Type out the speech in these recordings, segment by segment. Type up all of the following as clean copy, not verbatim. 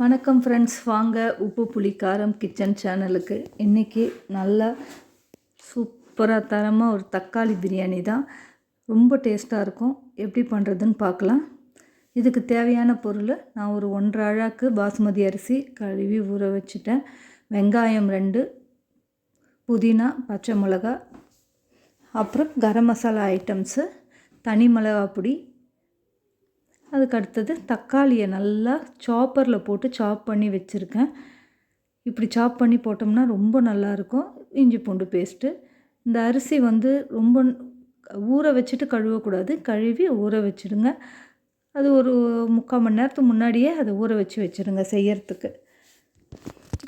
வணக்கம் ஃப்ரெண்ட்ஸ், வாங்க உப்பு புளி காரம் கிச்சன் சேனலுக்கு. இன்றைக்கி நல்லா சூப்பராக தரமாக ஒரு தக்காளி பிரியாணி தான். ரொம்ப டேஸ்ட்டாக இருக்கும். எப்படி பண்ணுறதுன்னு பார்க்கலாம். இதுக்கு தேவையான பொருள், நான் ஒரு 1.5 அழாக்கு பாசுமதி அரிசி கழுவி ஊற வச்சுட்டேன். வெங்காயம் 2, புதினா, பச்சை மிளகா, அப்புறம் கரம் மசாலா ஐட்டம்ஸு, தனி மிளகா பொடி. அதுக்கு அடுத்தது தக்காளியை நல்லா சாப்பரில் போட்டு சாப் பண்ணி வச்சுருக்கேன். இப்படி சாப் பண்ணி போட்டோம்னா ரொம்ப நல்லாயிருக்கும். இஞ்சி பூண்டு பேஸ்ட்டு. இந்த அரிசி வந்து ரொம்ப ஊற வச்சுட்டு கழுவக்கூடாது, கழுவி ஊற வச்சுடுங்க. அது ஒரு 3/4 மணி நேரத்துக்கு முன்னாடியே அதை ஊற வச்சுருங்க செய்யறதுக்கு.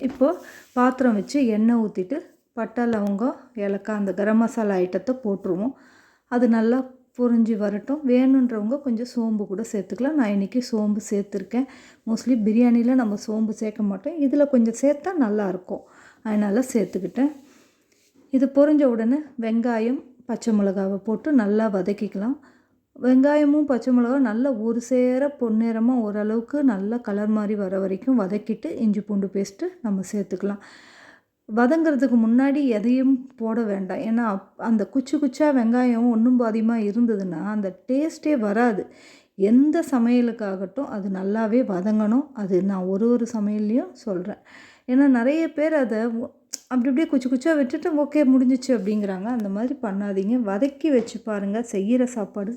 இப்போது பாத்திரம் வச்சு எண்ணெய் ஊற்றிட்டு பட்டை, லவங்கம், ஏலக்காய், அந்த கரம் மசாலா ஐட்டத்தை போட்டுருவோம். அது நல்லா பொரிஞ்சு வரட்டும். வேணுன்றவங்க கொஞ்சம் சோம்பு கூட சேர்த்துக்கலாம். நான் இன்றைக்கி சோம்பு சேர்த்துருக்கேன். மோஸ்ட்லி பிரியாணியில் நம்ம சோம்பு சேர்க்க மாட்டோம், இதில் கொஞ்சம் சேர்த்தா நல்லாயிருக்கும், அதனால் சேர்த்துக்கிட்டேன். இது பொரிஞ்ச உடனே வெங்காயம், பச்சை மிளகாவை போட்டு நல்லா வதக்கிக்கலாம். வெங்காயமும் பச்சை மிளகாவும் நல்லா ஒரு சேர பொன்னிறமாக ஓரளவுக்கு நல்லா கலர் மாதிரி வர வரைக்கும் வதக்கிட்டு இஞ்சி பூண்டு பேஸ்ட்டு நம்ம சேர்த்துக்கலாம். வதங்கிறதுக்கு முன்னாடி எதையும் போட வேண்டாம். ஏன்னா அந்த குச்சி குச்சியாக வெங்காயம் ஒன்றும் பாதியமாக இருந்ததுன்னா அந்த டேஸ்ட்டே வராது. எந்த சமையலுக்காகட்டும் அது நல்லாவே வதங்கணும். அது நான் ஒரு சமையல்லையும் சொல்கிறேன். ஏன்னா நிறைய பேர் அதை அப்படி அப்படியே குச்சி குச்சியாக விட்டுட்டு ஓகே முடிஞ்சிச்சு அப்படிங்கிறாங்க. அந்த மாதிரி பண்ணாதீங்க. வதக்கி வச்சு பாருங்கள். செய்கிற சாப்பாடு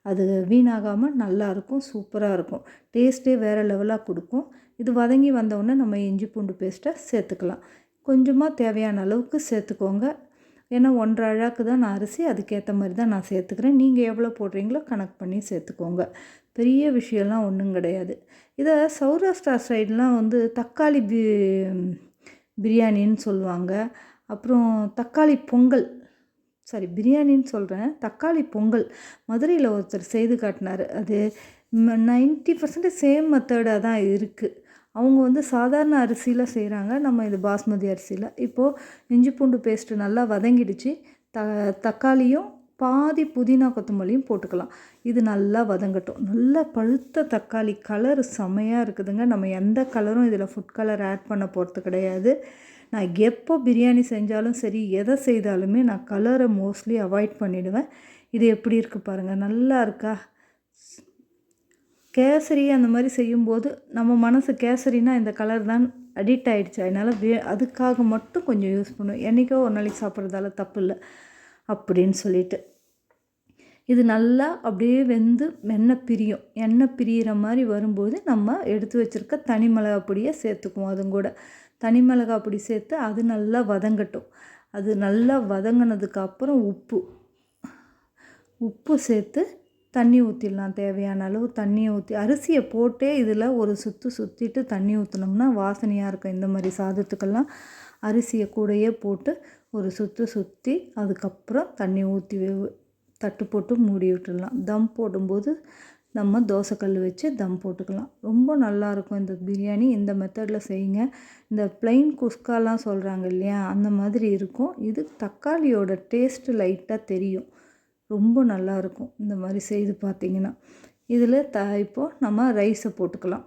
அது வீணாகாமல் நல்லாயிருக்கும், சூப்பராக இருக்கும். டேஸ்ட்டே வேறு லெவலாக கொடுக்கும். இது வதங்கி வந்தவுடனே நம்ம இஞ்சி பூண்டு பேஸ்ட்டை சேர்த்துக்கலாம். கொஞ்சமாக தேவையான அளவுக்கு சேர்த்துக்கோங்க. ஏன்னா 1.5 அழாக்கு தான் நான் அரிசி, அதுக்கேற்ற மாதிரி தான் நான் சேர்த்துக்கிறேன். நீங்கள் எவ்வளோ போடுறீங்களோ கணக்கு பண்ணி சேர்த்துக்கோங்க. பெரிய விஷயம்லாம் ஒன்றும் கிடையாது. இதை சௌராஷ்டிரா சைடெலாம் வந்து தக்காளி பிரியாணின்னு சொல்லுவாங்க. அப்புறம் தக்காளி பொங்கல், சாரி பிரியாணின்னு சொல்கிறேன், தக்காளி பொங்கல் மதுரையில் ஒருத்தர் செய்து காட்டினார். அது 90% சேம் மெத்தடாக தான் இருக்குது. அவங்க வந்து சாதாரண அரிசியில் செய்கிறாங்க, நம்ம இது பாஸ்மதி அரிசியில். இப்போது இஞ்சி பூண்டு பேஸ்ட்டு நல்லா வதங்கிடுச்சு. தக்காளியும் பாதி புதினா கொத்தமல்லியும் போட்டுக்கலாம். இது நல்லா வதங்கட்டும். நல்லா பழுத்த தக்காளி, கலர் செமையாக இருக்குதுங்க. நம்ம எந்த கலரும் இதில் ஃபுட் கலர் ஆட் பண்ண போகிறது கிடையாது. நான் எப்போ பிரியாணி செஞ்சாலும் சரி, எதை செய்தாலுமே நான் கலரை மோஸ்ட்லி அவாய்ட் பண்ணிவிடுவேன். இது எப்படி இருக்குது பாருங்கள், நல்லா இருக்கா? கேசரி அந்த மாதிரி செய்யும்போது நம்ம மனசு கேசரினா இந்த கலர் தான் அடிக்ட் ஆகிடுச்சு. அதனால் அதுக்காக மட்டும் கொஞ்சம் யூஸ் பண்ணுவேன். என்றைக்கோ ஒரு நாளைக்கு சாப்பிட்றதால தப்பு இல்லை அப்படின்னு சொல்லிட்டு. இது நல்லா அப்படியே வெந்து எண்ணெய் பிரியிற மாதிரி வரும்போது நம்ம எடுத்து வச்சுருக்க தனி மிளகா பொடியை சேர்த்துக்குவோம். அதுவும் கூட தனி மிளகா பொடி சேர்த்து அது நல்லா வதங்கட்டும். அது நல்லா வதங்கினதுக்கு அப்புறம் உப்பு சேர்த்து தண்ணி ஊற்றிடலாம். தேவையான அளவு தண்ணியை ஊற்றி அரிசியை போட்டே இதில் ஒரு சுற்றிட்டு தண்ணி ஊற்றினோம்னா வாசனையாக இருக்கும். இந்த மாதிரி சாதத்துக்கெல்லாம் அரிசியை கூடையே போட்டு ஒரு சுற்றி அதுக்கப்புறம் தண்ணி ஊற்றி தட்டு போட்டு மூடி விட்டுடலாம். தம் போடும்போது நம்ம தோசைக்கல் வச்சு தம் போட்டுக்கலாம். ரொம்ப நல்லாயிருக்கும் இந்த பிரியாணி. இந்த மெத்தடில் செய்யுங்க. இந்த ப்ளைன் குஸ்காலாம் சொல்கிறாங்க இல்லையா, அந்த மாதிரி இருக்கும். இது தக்காளியோட டேஸ்ட்டு லைட்டாக தெரியும். ரொம்ப நல்லாயிருக்கும் இந்த மாதிரி செய்து பார்த்திங்கன்னா. இதில் இப்போது நம்ம ரைஸை போட்டுக்கலாம்.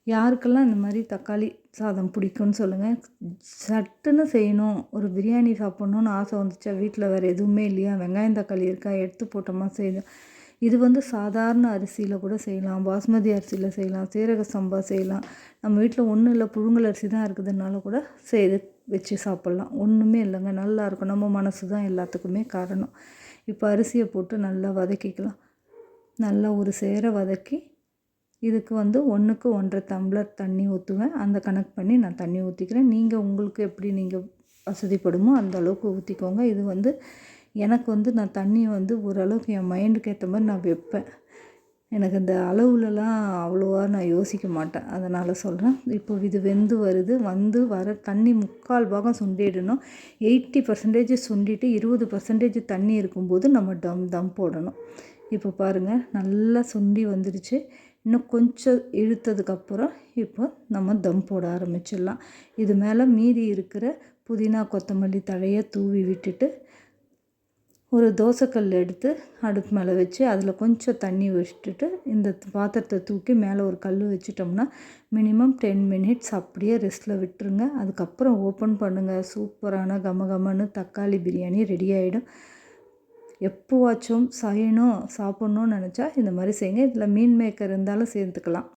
யாருக்கெல்லாம் இந்த மாதிரி தக்காளி சாதம் பிடிக்கும்னு சொல்லுங்கள். சட்டுன்னு செய்யணும், ஒரு பிரியாணி சாப்பிட்ணுன்னு ஆசை வந்துச்சா, வீட்டில் வேறு எதுவுமே இல்லையா, வெங்காயம் தக்காளி இருக்கா, எடுத்து போட்டோமா செய்யணும். இது வந்து சாதாரண அரிசியில் கூட செய்யலாம், பாஸ்மதி அரிசியில் செய்யலாம், சீரக சம்பா செய்யலாம். நம்ம வீட்டில் ஒன்றும் இல்லை, புழுங்கல் அரிசி தான் இருக்குதுனால கூட செய்து வச்சு சாப்பிட்லாம். ஒன்றுமே இல்லைங்க, நல்லாயிருக்கும். நம்ம மனசு தான் எல்லாத்துக்குமே காரணம். இப்போ அரிசியை போட்டு நல்லா வதக்கிக்கலாம். நல்லா ஒரு சேர வதக்கி இதுக்கு வந்து 1க்கு 1.5 டம்ளர் தண்ணி ஊற்றுவேன். அந்த கணக்கு பண்ணி நான் தண்ணி ஊற்றிக்கிறேன். நீங்கள் உங்களுக்கு எப்படி நீங்கள் வசதிப்படுமோ அந்த அளவுக்கு ஊற்றிக்கோங்க. இது வந்து எனக்கு வந்து நான் தண்ணியை வந்து ஓரளவுக்கு என் மைண்டுக்கு ஏற்ற மாதிரி நான் வைப்பேன். எனக்கு இந்த அளவுலலாம் அவ்வளோவா நான் யோசிக்க மாட்டேன், அதனால் சொல்கிறேன். இப்போ இது வெந்து வருது. வர தண்ணி 3/4 பாகம் சுண்டிடணும். 80% சுண்டிட்டு 20% தண்ணி இருக்கும்போது நம்ம தம் போடணும். இப்போ பாருங்கள், நல்லா சுண்டி வந்துடுச்சு. இன்னும் கொஞ்சம் இழுத்ததுக்கப்புறம் இப்போ நம்ம தம் போட ஆரம்பிச்சிடலாம். இது மேலே மீதி இருக்கிற புதினா கொத்தமல்லி தழையை தூவி விட்டுட்டு ஒரு தோசைக்கல் எடுத்து அடுப்பு மேலே வச்சு அதில் கொஞ்சம் தண்ணி வச்சுட்டு இந்த பாத்திரத்தை தூக்கி மேலே ஒரு கல் வச்சிட்டோம்னா மினிமம் 10 மினிட்ஸ் அப்படியே ரெஸ்ட்டில் விட்டுருங்க. அதுக்கப்புறம் ஓப்பன் பண்ணுங்கள். சூப்பரான கமகமன்னு தக்காளி பிரியாணி ரெடி ஆகிடும். எப்போவாச்சும் சாப்பிட்ணுன்னு நினச்சா இந்த மாதிரி செய்யுங்க. இதில் மீன் மேக்கர் இருந்தாலும் சேர்த்துக்கலாம்.